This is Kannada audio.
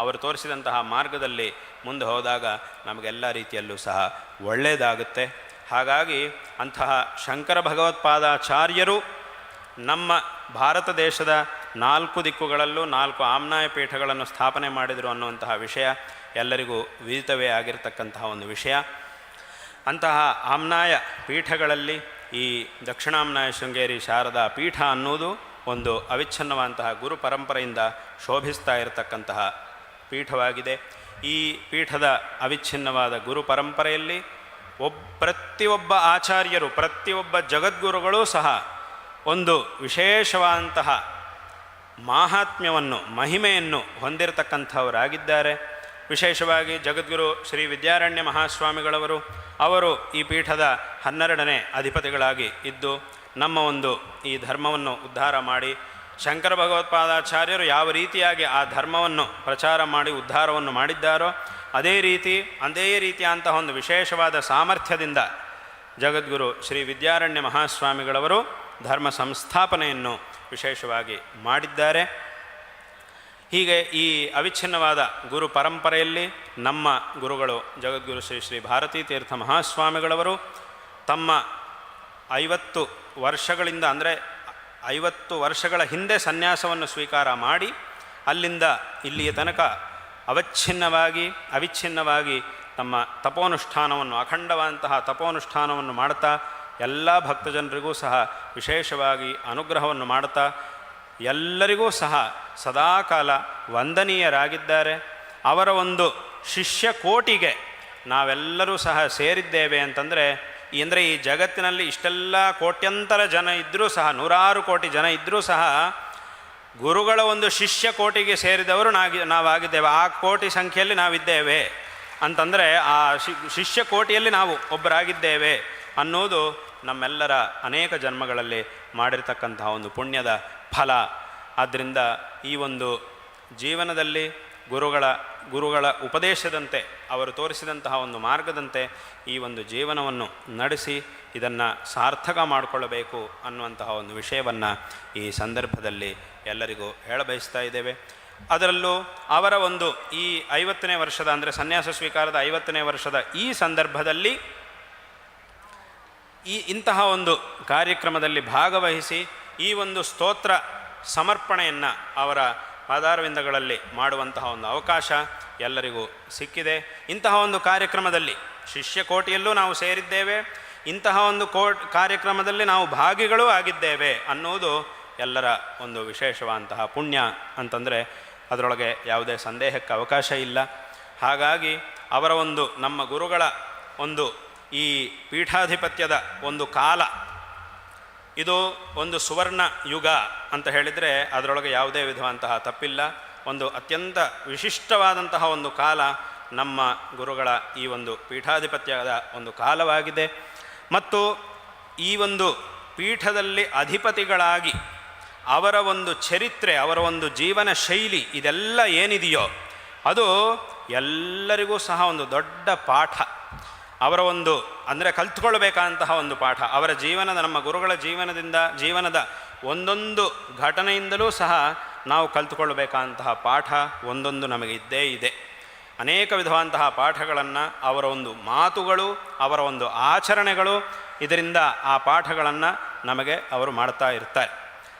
ಅವರು ತೋರಿಸಿದಂತಹ ಮಾರ್ಗದಲ್ಲಿ ಮುಂದೆ ಹೋದಾಗ ನಮಗೆಲ್ಲ ರೀತಿಯಲ್ಲೂ ಸಹ ಒಳ್ಳೆಯದಾಗುತ್ತೆ. ಹಾಗಾಗಿ ಅಂತಹ ಶಂಕರ ಭಗವತ್ಪಾದಾಚಾರ್ಯರು ನಮ್ಮ ಭಾರತ ದೇಶದ 4 ದಿಕ್ಕುಗಳಲ್ಲೂ 4 ಆಮ್ನಾಯ ಪೀಠಗಳನ್ನು ಸ್ಥಾಪನೆ ಮಾಡಿದರು ಅನ್ನುವಂತಹ ವಿಷಯ ಎಲ್ಲರಿಗೂ ವಿದಿತವೇ ಆಗಿರತಕ್ಕಂತಹ ಒಂದು ವಿಷಯ. ಅಂತಹ ಆಮ್ನಾಯ ಪೀಠಗಳಲ್ಲಿ ಈ ದಕ್ಷಿಣಾಮ್ನಾಯ ಶೃಂಗೇರಿ ಶಾರದಾ ಪೀಠ ಅನ್ನುವುದು ಒಂದು ಅವಿಚ್ಛಿನ್ನವಾದಂತಹ ಗುರು ಪರಂಪರೆಯಿಂದ ಶೋಭಿಸ್ತಾ ಇರತಕ್ಕಂತಹ ಪೀಠವಾಗಿದೆ. ಈ ಪೀಠದ ಅವಿಚ್ಛಿನ್ನವಾದ ಗುರು ಪರಂಪರೆಯಲ್ಲಿ ಪ್ರತಿಯೊಬ್ಬ ಆಚಾರ್ಯರು, ಪ್ರತಿಯೊಬ್ಬ ಜಗದ್ಗುರುಗಳೂ ಸಹ ಒಂದು ವಿಶೇಷವಾದಂತಹ ಮಾಹಾತ್ಮ್ಯವನ್ನು, ಮಹಿಮೆಯನ್ನು ಹೊಂದಿರತಕ್ಕಂಥವರಾಗಿದ್ದಾರೆ. ವಿಶೇಷವಾಗಿ ಜಗದ್ಗುರು ಶ್ರೀ ವಿದ್ಯಾರಣ್ಯ ಮಹಾಸ್ವಾಮಿಗಳವರು ಅವರು ಈ ಪೀಠದ 12ನೇ ಅಧಿಪತಿಗಳಾಗಿ ಇದ್ದು ನಮ್ಮ ಒಂದು ಈ ಧರ್ಮವನ್ನು ಉದ್ಧಾರ ಮಾಡಿ, ಶಂಕರ ಭಗವತ್ಪಾದಾಚಾರ್ಯರು ಯಾವ ರೀತಿಯಾಗಿ ಆ ಧರ್ಮವನ್ನು ಪ್ರಚಾರ ಮಾಡಿ ಉದ್ಧಾರವನ್ನು ಮಾಡಿದ್ದಾರೋ ಅದೇ ರೀತಿಯಂತಹ ಒಂದು ವಿಶೇಷವಾದ ಸಾಮರ್ಥ್ಯದಿಂದ ಜಗದ್ಗುರು ಶ್ರೀ ವಿದ್ಯಾರಣ್ಯ ಮಹಾಸ್ವಾಮಿಗಳವರು ಧರ್ಮ ಸಂಸ್ಥಾಪನೆಯನ್ನು ವಿಶೇಷವಾಗಿ ಮಾಡಿದ್ದಾರೆ. ಹೀಗೆ ಈ ಅವಿಚ್ಛಿನ್ನವಾದ ಗುರು ಪರಂಪರೆಯಲ್ಲಿ ನಮ್ಮ ಗುರುಗಳು ಜಗದ್ಗುರು ಶ್ರೀ ಶ್ರೀ ಭಾರತೀ ತೀರ್ಥ ಮಹಾಸ್ವಾಮಿಗಳವರು ತಮ್ಮ 50 ವರ್ಷಗಳಿಂದ, ಅಂದರೆ 50 ವರ್ಷಗಳ ಹಿಂದೆ ಸನ್ಯಾಸವನ್ನು ಸ್ವೀಕಾರ ಮಾಡಿ ಅಲ್ಲಿಂದ ಇಲ್ಲಿಯ ತನಕ ಅವಿಚ್ಛಿನ್ನವಾಗಿ ತಮ್ಮ ತಪೋನುಷ್ಠಾನವನ್ನು, ಅಖಂಡವಾದಂತಹ ತಪೋನುಷ್ಠಾನವನ್ನು ಮಾಡ್ತಾ ಎಲ್ಲ ಭಕ್ತಜನರಿಗೂ ಸಹ ವಿಶೇಷವಾಗಿ ಅನುಗ್ರಹವನ್ನು ಮಾಡ್ತಾ ಎಲ್ಲರಿಗೂ ಸಹ ಸದಾಕಾಲ ವಂದನೀಯರಾಗಿದ್ದಾರೆ. ಅವರ ಒಂದು ಶಿಷ್ಯ ಕೋಟಿಗೆ ನಾವೆಲ್ಲರೂ ಸಹ ಸೇರಿದ್ದೇವೆ ಅಂತಂದರೆ, ಈ ಜಗತ್ತಿನಲ್ಲಿ ಇಷ್ಟೆಲ್ಲ ಕೋಟ್ಯಂತರ ಜನ ಇದ್ದರೂ ಸಹ, 100 ಕೋಟಿ ಜನ ಇದ್ದರೂ ಸಹ ಗುರುಗಳ ಒಂದು ಶಿಷ್ಯ ಕೋಟಿಗೆ ಸೇರಿದವರು ನಾವಾಗಿದ್ದೇವೆ. ಆ ಕೋಟಿ ಸಂಖ್ಯೆಯಲ್ಲಿ ನಾವಿದ್ದೇವೆ ಅಂತಂದರೆ ಆ ಶಿಷ್ಯ ಕೋಟಿಯಲ್ಲಿ ನಾವು ಒಬ್ಬರಾಗಿದ್ದೇವೆ ಅನ್ನೋದು ನಮ್ಮೆಲ್ಲರ ಅನೇಕ ಜನ್ಮಗಳಲ್ಲಿ ಮಾಡಿರ್ತಕ್ಕಂತಹ ಒಂದು ಪುಣ್ಯದ ಫಲ. ಆದ್ದರಿಂದ ಈ ಒಂದು ಜೀವನದಲ್ಲಿ ಗುರುಗಳ ಉಪದೇಶದಂತೆ, ಅವರು ತೋರಿಸಿದಂತಹ ಒಂದು ಮಾರ್ಗದಂತೆ ಈ ಒಂದು ಜೀವನವನ್ನು ನಡೆಸಿ ಇದನ್ನು ಸಾರ್ಥಕ ಮಾಡಿಕೊಳ್ಳಬೇಕು ಅನ್ನುವಂತಹ ಒಂದು ವಿಷಯವನ್ನು ಈ ಸಂದರ್ಭದಲ್ಲಿ ಎಲ್ಲರಿಗೂ ಹೇಳಬಯಸ್ತಾ ಇದ್ದೇವೆ. ಅದರಲ್ಲೂ ಅವರ ಒಂದು ಈ 50ನೇ ವರ್ಷದ, ಅಂದರೆ ಸನ್ಯಾಸ ಸ್ವೀಕಾರದ 50ನೇ ವರ್ಷದ ಈ ಸಂದರ್ಭದಲ್ಲಿ ಇಂತಹ ಒಂದು ಕಾರ್ಯಕ್ರಮದಲ್ಲಿ ಭಾಗವಹಿಸಿ ಈ ಒಂದು ಸ್ತೋತ್ರ ಸಮರ್ಪಣೆಯನ್ನು ಅವರ ಪಾದಾರವಿಂದಗಳಲ್ಲಿ ಮಾಡುವಂತಹ ಒಂದು ಅವಕಾಶ ಎಲ್ಲರಿಗೂ ಸಿಕ್ಕಿದೆ. ಇಂತಹ ಒಂದು ಕಾರ್ಯಕ್ರಮದಲ್ಲಿ ಶಿಷ್ಯ ಕೋಟಿಯಲ್ಲೂ ನಾವು ಸೇರಿದ್ದೇವೆ, ಇಂತಹ ಒಂದು ಕಾರ್ಯಕ್ರಮದಲ್ಲಿ ನಾವು ಭಾಗಿಗಳೂ ಆಗಿದ್ದೇವೆ ಅನ್ನುವುದು ಎಲ್ಲರ ಒಂದು ವಿಶೇಷವಾದಂತಹ ಪುಣ್ಯ ಅಂತಂದರೆ ಅದರೊಳಗೆ ಯಾವುದೇ ಸಂದೇಹಕ್ಕೆ ಅವಕಾಶ ಇಲ್ಲ. ಹಾಗಾಗಿ ಅವರ ಒಂದು, ನಮ್ಮ ಗುರುಗಳ ಒಂದು ಈ ಪೀಠಾಧಿಪತ್ಯದ ಒಂದು ಕಾಲ, ಇದು ಒಂದು ಸುವರ್ಣ ಯುಗ ಅಂತ ಹೇಳಿದರೆ ಅದರೊಳಗೆ ಯಾವುದೇ ವಿಧವಂತಹ ತಪ್ಪಿಲ್ಲ. ಒಂದು ಅತ್ಯಂತ ವಿಶಿಷ್ಟವಾದಂತಹ ಒಂದು ಕಾಲ ನಮ್ಮ ಗುರುಗಳ ಈ ಒಂದು ಪೀಠಾಧಿಪತ್ಯದ ಒಂದು ಕಾಲವಾಗಿದೆ. ಮತ್ತು ಈ ಒಂದು ಪೀಠದಲ್ಲಿ ಅಧಿಪತಿಗಳಾಗಿ ಅವರ ಒಂದು ಚರಿತ್ರೆ, ಅವರ ಒಂದು ಜೀವನ ಶೈಲಿ, ಇದೆಲ್ಲ ಏನಿದೆಯೋ ಅದು ಎಲ್ಲರಿಗೂ ಸಹ ಒಂದು ದೊಡ್ಡ ಪಾಠ. ಅವರ ಒಂದು, ಅಂದರೆ ಕಲ್ತ್ಕೊಳ್ಬೇಕಂತಹ ಒಂದು ಪಾಠ. ಅವರ ಜೀವನದ, ನಮ್ಮ ಗುರುಗಳ ಜೀವನದ ಒಂದೊಂದು ಘಟನೆಯಿಂದಲೂ ಸಹ ನಾವು ಕಲ್ತ್ಕೊಳ್ಬೇಕಂತಹ ಪಾಠ ಒಂದೊಂದು ನಮಗೆ ಇದ್ದೇ ಇದೆ. ಅನೇಕ ವಿಧವಾದಂತಹ ಪಾಠಗಳನ್ನು, ಅವರ ಒಂದು ಮಾತುಗಳು, ಅವರ ಒಂದು ಆಚರಣೆಗಳು, ಇದರಿಂದ ಆ ಪಾಠಗಳನ್ನು ನಮಗೆ ಅವರು ಮಾಡ್ತಾ ಇರ್ತಾರೆ.